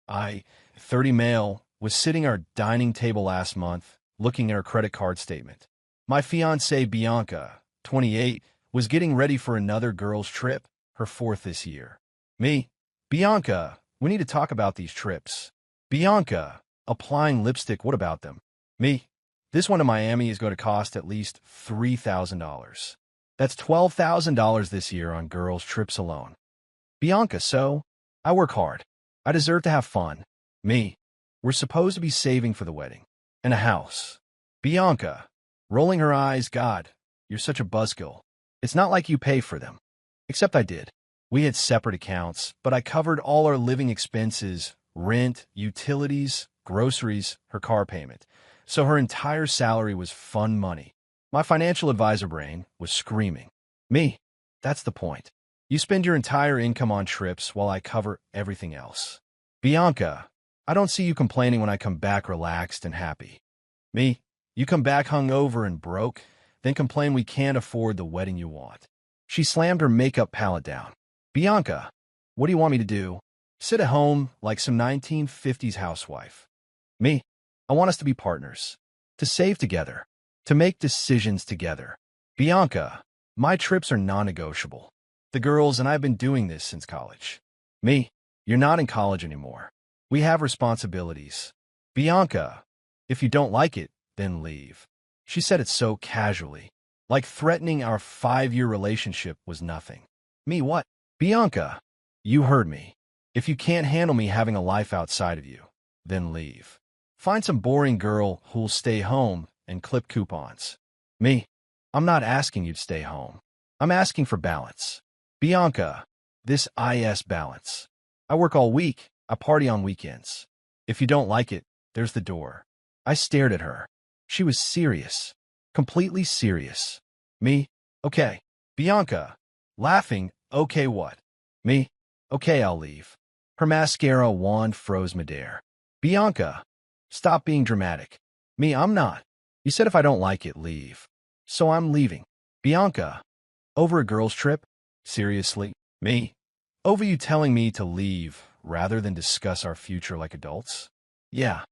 I, 30 male, was sitting at our dining table last month, looking at her credit card statement. My fiancée Bianca, 28, was getting ready for another girls' trip, her fourth this year. Me, Bianca, we need to talk about these trips. Bianca, applying lipstick, what about them? Me, this one to Miami is going to cost at least $3,000. That's $12,000 this year on girls' trips alone. Bianca, so, I work hard. I deserve to have fun. Me, we're supposed to be saving for the wedding. And a house. Bianca, rolling her eyes, God, you're such a buzzkill. It's not like you pay for them. Except I did. We had separate accounts, but I covered all our living expenses, rent, utilities, groceries, her car payment. So her entire salary was fun money. My financial advisor brain was screaming. Me, that's the point. You spend your entire income on trips while I cover everything else. Bianca, I don't see you complaining when I come back relaxed and happy. Me, you come back hungover and broke, then complain we can't afford the wedding you want. She slammed her makeup palette down. Bianca, what do you want me to do? Sit at home like some 1950s housewife. Me, I want us to be partners, to save together, to make decisions together. Bianca, my trips are non-negotiable. The girls and I have been doing this since college. Me, you're not in college anymore. We have responsibilities. Bianca, if you don't like it, then leave. She said it so casually, like threatening our 5-year relationship was nothing. Me, what? Bianca, you heard me. If you can't handle me having a life outside of you, then leave. Find some boring girl who'll stay home and clip coupons. Me, I'm not asking you to stay home. I'm asking for balance. Bianca, this is balance. I work all week. I party on weekends. If you don't like it, there's the door. I stared at her. She was serious. Completely serious. Me, okay. Bianca, laughing, okay what? Me, okay I'll leave. Her mascara wand froze midair. Bianca, stop being dramatic. Me, I'm not. You said if I don't like it, leave. So I'm leaving. Bianca, over a girls' trip? Seriously? Me? Over you telling me to leave rather than discuss our future like adults? Yeah.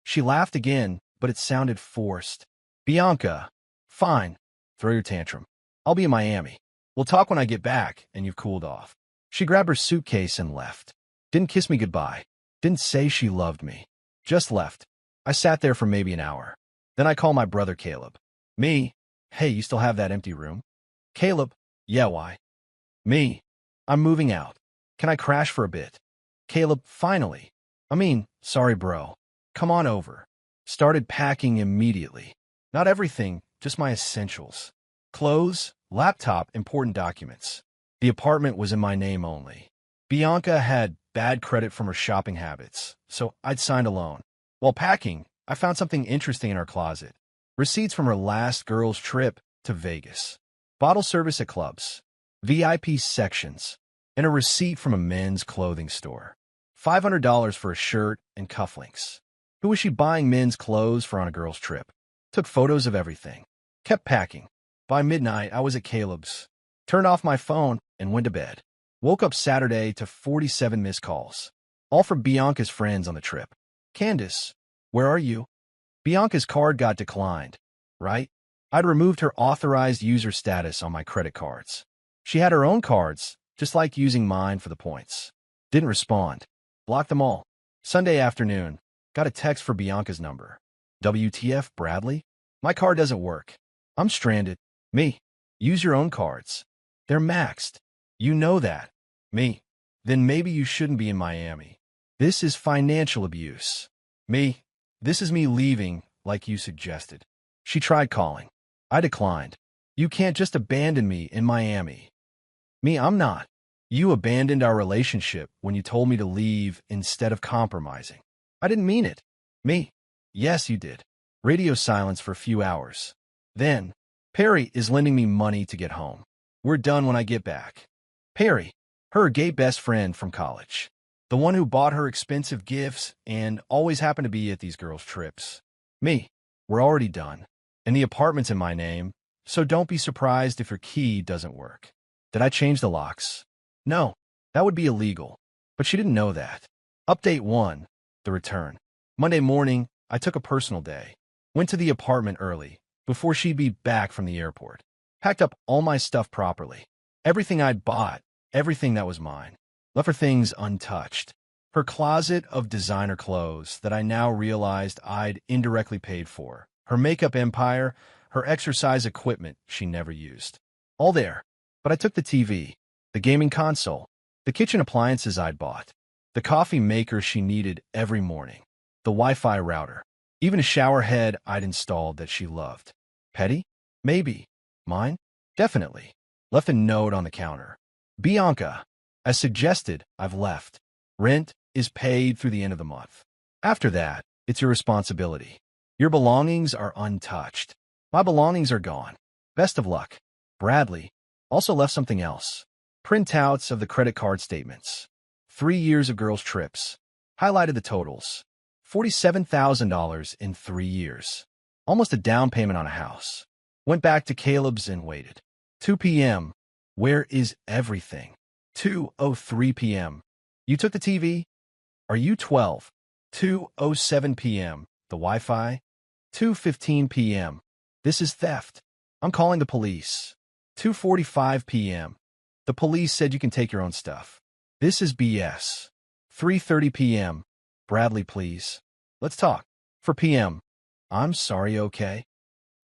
She laughed again, but it sounded forced. Bianca, fine. Throw your tantrum. I'll be in Miami. We'll talk when I get back and you've cooled off. She grabbed her suitcase and left. Didn't kiss me goodbye. Didn't say she loved me. Just left. I sat there for maybe an hour. Then I called my brother Caleb. Me, hey, you still have that empty room? Caleb, yeah, why? Me, I'm moving out. Can I crash for a bit? Caleb, finally. Sorry bro. Come on over. Started packing immediately. Not everything, just my essentials. Clothes, laptop, important documents. The apartment was in my name only. Bianca had bad credit from her shopping habits, so I'd signed a loan. While packing, I found something interesting in our closet. Receipts from her last girls' trip to Vegas. Bottle service at clubs. VIP sections. And a receipt from a men's clothing store. $500 for a shirt and cufflinks. Who was she buying men's clothes for on a girls' trip? Took photos of everything. Kept packing. By midnight, I was at Caleb's. Turned off my phone and went to bed. Woke up Saturday to 47 missed calls. All from Bianca's friends on the trip. Candace, where are you? Bianca's card got declined, right? I'd removed her authorized user status on my credit cards. She had her own cards, just like using mine for the points. Didn't respond. Blocked them all. Sunday afternoon, got a text for Bianca's number. WTF, Bradley? My card doesn't work. I'm stranded. Me, use your own cards. They're maxed. You know that. Me, then maybe you shouldn't be in Miami. This is financial abuse. Me, this is me leaving, like you suggested. She tried calling. I declined. You can't just abandon me in Miami. Me, I'm not. You abandoned our relationship when you told me to leave instead of compromising. I didn't mean it. Me, yes, you did. Radio silence for a few hours. Then, Perry is lending me money to get home. We're done when I get back. Perry, her gay best friend from college. The one who bought her expensive gifts and always happened to be at these girls' trips. Me, we're already done. And the apartment's in my name, so don't be surprised if your key doesn't work. Did I change the locks? No, that would be illegal. But she didn't know that. Update 1. The return. Monday morning, I took a personal day. Went to the apartment early, before she'd be back from the airport. Packed up all my stuff properly. Everything I'd bought, everything that was mine. Left her things untouched. Her closet of designer clothes that I now realized I'd indirectly paid for. Her makeup empire, her exercise equipment she never used. All there. But I took the TV, the gaming console, the kitchen appliances I'd bought, the coffee maker she needed every morning, the Wi-Fi router, even a shower head I'd installed that she loved. Petty? Maybe. Mine? Definitely. Left a note on the counter. Bianca, as suggested, I've left. Rent is paid through the end of the month. After that, it's your responsibility. Your belongings are untouched. My belongings are gone. Best of luck. Bradley also left something else. Printouts of the credit card statements. 3 years of girls' trips. Highlighted the totals. $47,000 in 3 years. Almost a down payment on a house. Went back to Caleb's and waited. 2 p.m. Where is everything? 2:03 p.m. You took the TV? Are you 12? 2:07 p.m. The Wi-Fi? 2:15 p.m. This is theft. I'm calling the police. 2:45 p.m. The police said you can take your own stuff. This is BS. 3:30 p.m. Bradley, please. Let's talk. 4 p.m. I'm sorry, okay?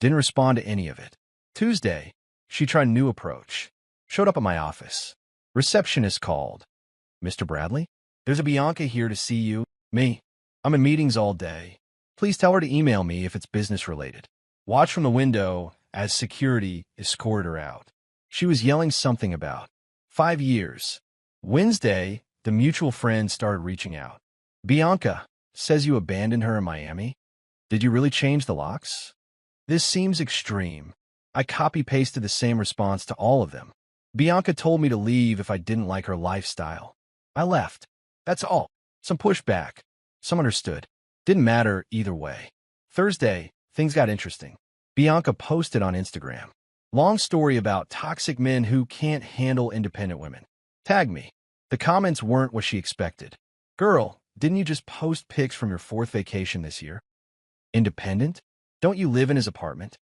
Didn't respond to any of it. Tuesday, she tried a new approach. Showed up at my office. Receptionist called. Mr. Bradley? There's a Bianca here to see you. Me. I'm in meetings all day. Please tell her to email me if it's business related. Watch from the window as security escorted her out. She was yelling something about 5 years. Wednesday, the mutual friend started reaching out. Bianca says you abandoned her in Miami. Did you really change the locks? This seems extreme. I copy-pasted the same response to all of them. Bianca told me to leave if I didn't like her lifestyle. I left. That's all. Some pushback. Some understood. Didn't matter either way. Thursday, things got interesting. Bianca posted on Instagram. Long story about toxic men who can't handle independent women. Tagged me. The comments weren't what she expected. Girl, didn't you just post pics from your 4th vacation this year? Independent? Don't you live in his apartment?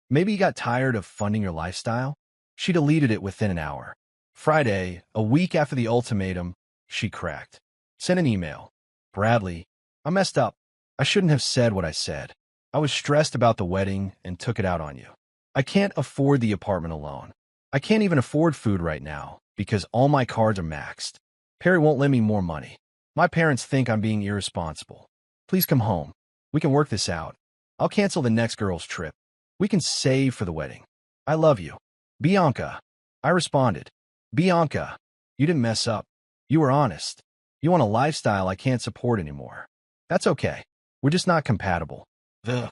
Maybe you got tired of funding your lifestyle? She deleted it within an hour. Friday, a week after the ultimatum, she cracked. Sent an email. Bradley, I messed up. I shouldn't have said what I said. I was stressed about the wedding and took it out on you. I can't afford the apartment alone. I can't even afford food right now because all my cards are maxed. Perry won't lend me more money. My parents think I'm being irresponsible. Please come home. We can work this out. I'll cancel the next girl's trip. We can save for the wedding. I love you. Bianca. I responded. Bianca, you didn't mess up. You were honest. You want a lifestyle I can't support anymore. That's okay. We're just not compatible. The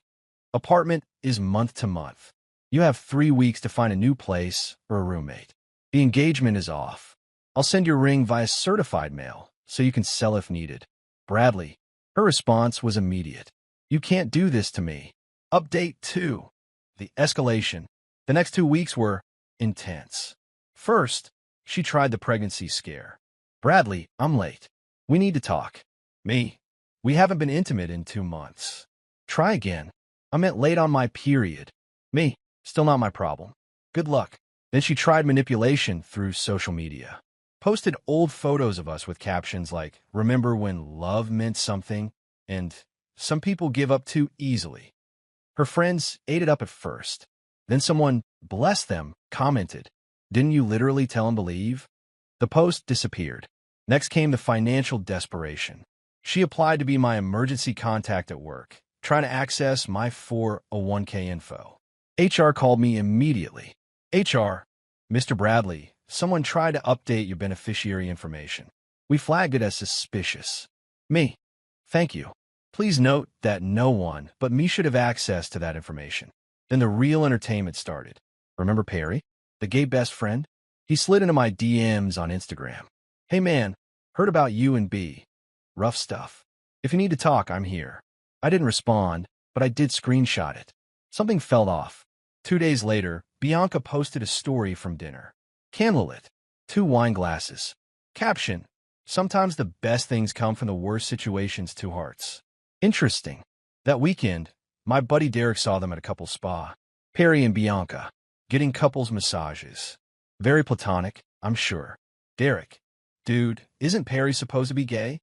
apartment is month to month. You have 3 weeks to find a new place or a roommate. The engagement is off. I'll send your ring via certified mail so you can sell if needed. Bradley. Her response was immediate. You can't do this to me. Update 2. The escalation. The next 2 weeks were intense. First, she tried the pregnancy scare. Bradley, I'm late. We need to talk. Me. We haven't been intimate in 2 months. Try again. I meant late on my period. Me. Still not my problem. Good luck. Then she tried manipulation through social media. Posted old photos of us with captions like, remember when love meant something? And some people give up too easily. Her friends ate it up at first. Then someone, bless them, commented, didn't you literally tell him to leave? The post disappeared. Next came the financial desperation. She applied to be my emergency contact at work, trying to access my 401k info. HR called me immediately. HR, Mr. Bradley, someone tried to update your beneficiary information. We flagged it as suspicious. Me. Thank you. Please note that no one but me should have access to that information. Then the real entertainment started. Remember Perry, the gay best friend? He slid into my DMs on Instagram. Hey man, heard about you and B. Rough stuff. If you need to talk, I'm here. I didn't respond, but I did screenshot it. Something fell off. 2 days later, Bianca posted a story from dinner. Candlelit. 2 wine glasses. Caption. Sometimes the best things come from the worst situations. Two hearts. Interesting. That weekend, my buddy Derek saw them at a couple's spa. Perry and Bianca, getting couples massages. Very platonic, I'm sure. Derek. Dude, isn't Perry supposed to be gay?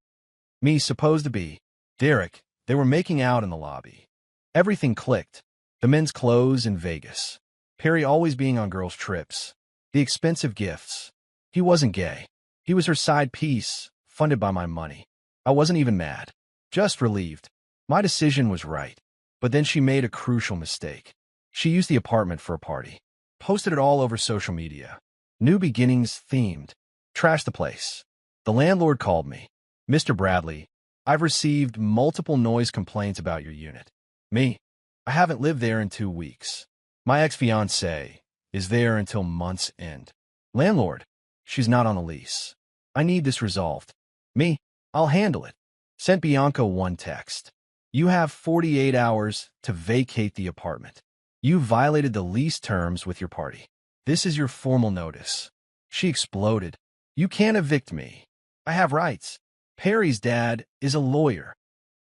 Me supposed to be. Derek. They were making out in the lobby. Everything clicked. The men's clothes in Vegas. Perry always being on girls' trips. The expensive gifts. He wasn't gay. He was her side piece, funded by my money. I wasn't even mad. Just relieved. My decision was right. But then she made a crucial mistake. She used the apartment for a party. Posted it all over social media. New beginnings themed. Trashed the place. The landlord called me. Mr. Bradley, I've received multiple noise complaints about your unit. Me, I haven't lived there in 2 weeks. My ex-fiancée is there until month's end. Landlord, she's not on a lease. I need this resolved. Me, I'll handle it. Sent Bianca one text. You have 48 hours to vacate the apartment. You violated the lease terms with your party. This is your formal notice. She exploded. You can't evict me. I have rights. Perry's dad is a lawyer.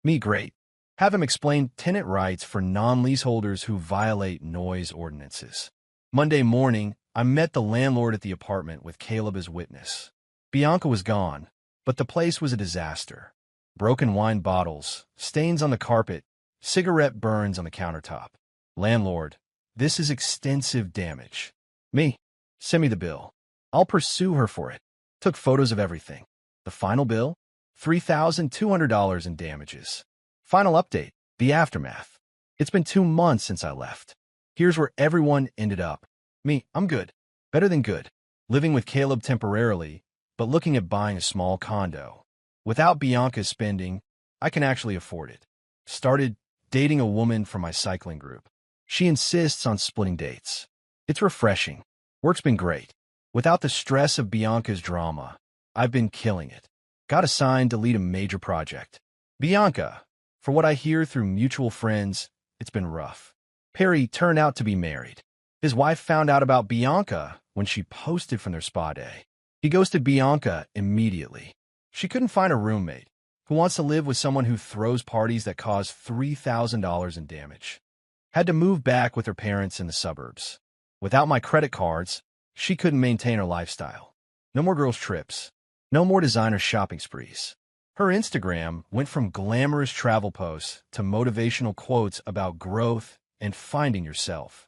Me, great. Have him explain tenant rights for non-leaseholders who violate noise ordinances. Monday morning, I met the landlord at the apartment with Caleb as witness. Bianca was gone, but the place was a disaster. Broken wine bottles, stains on the carpet, cigarette burns on the countertop. Landlord, this is extensive damage. Me, send me the bill. I'll pursue her for it. Took photos of everything. The final bill? $3,200 in damages. Final update, the aftermath. It's been 2 months since I left. Here's where everyone ended up. Me, I'm good. Better than good. Living with Caleb temporarily, but looking at buying a small condo. Without Bianca's spending, I can actually afford it. Started dating a woman from my cycling group. She insists on splitting dates. It's refreshing. Work's been great. Without the stress of Bianca's drama, I've been killing it. Got assigned to lead a major project. Bianca, for what I hear through mutual friends, it's been rough. Perry turned out to be married. His wife found out about Bianca when she posted from their spa day. He ghosted Bianca immediately. She couldn't find a roommate who wants to live with someone who throws parties that cause $3,000 in damage. Had to move back with her parents in the suburbs. Without my credit cards, she couldn't maintain her lifestyle. No more girls' trips. No more designer shopping sprees. Her Instagram went from glamorous travel posts to motivational quotes about growth and finding yourself.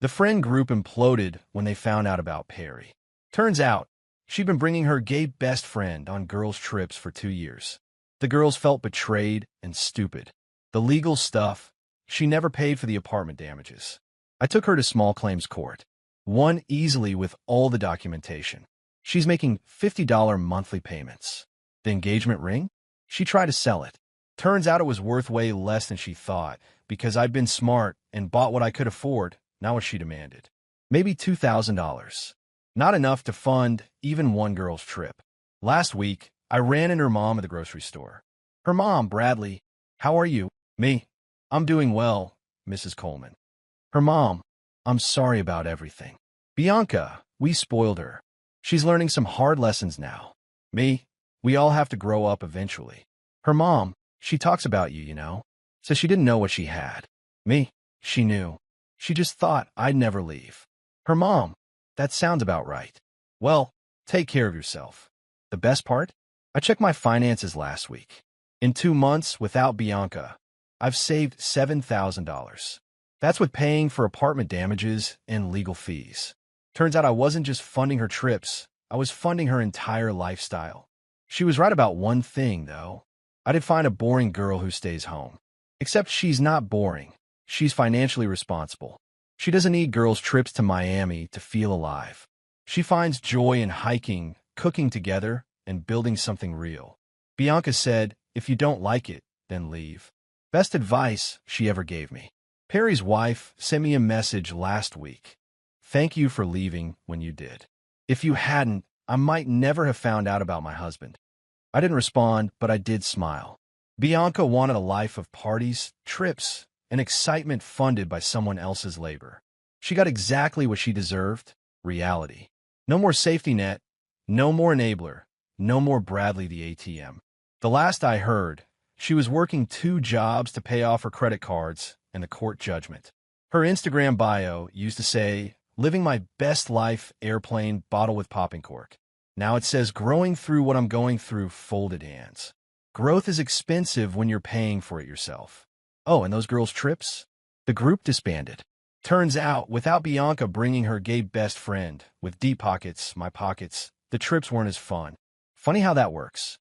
The friend group imploded when they found out about Perry. Turns out, she'd been bringing her gay best friend on girls' trips for 2 years. The girls felt betrayed and stupid. The legal stuff, she never paid for the apartment damages. I took her to small claims court. Won easily with all the documentation. She's making $50 monthly payments. The engagement ring? She tried to sell it. Turns out it was worth way less than she thought because I'd been smart and bought what I could afford, not what she demanded. Maybe $2,000. Not enough to fund even one girl's trip. Last week, I ran into her mom at the grocery store. Her mom, Bradley, how are you? Me, I'm doing well, Mrs. Coleman. Her mom, I'm sorry about everything. Bianca, we spoiled her. She's learning some hard lessons now. Me, we all have to grow up eventually. Her mom, she talks about you, Says she didn't know what she had. Me, she knew. She just thought I'd never leave. Her mom, that sounds about right. Well, take care of yourself. The best part? I checked my finances last week. In 2 months without Bianca, I've saved $7,000. That's with paying for apartment damages and legal fees. Turns out I wasn't just funding her trips, I was funding her entire lifestyle. She was right about one thing, though. I did find a boring girl who stays home. Except she's not boring. She's financially responsible. She doesn't need girls' trips to Miami to feel alive. She finds joy in hiking, cooking together, and building something real. Bianca said, if you don't like it, then leave. Best advice she ever gave me. Perry's wife sent me a message last week. Thank you for leaving when you did. If you hadn't, I might never have found out about my husband. I didn't respond, but I did smile. Bianca wanted a life of parties, trips, and excitement funded by someone else's labor. She got exactly what she deserved, reality. No more safety net, no more enabler, No more Bradley the ATM. The last I heard, she was working 2 jobs to pay off her credit cards and the court judgment. Her Instagram bio used to say, "Living my best life, airplane, bottle with popping cork." Now it says, "Growing through what I'm going through, folded hands." Growth is expensive when you're paying for it yourself. Oh, and those girls' trips? The group disbanded. Turns out, without Bianca bringing her gay best friend, with deep pockets, my pockets, the trips weren't as fun. Funny how that works.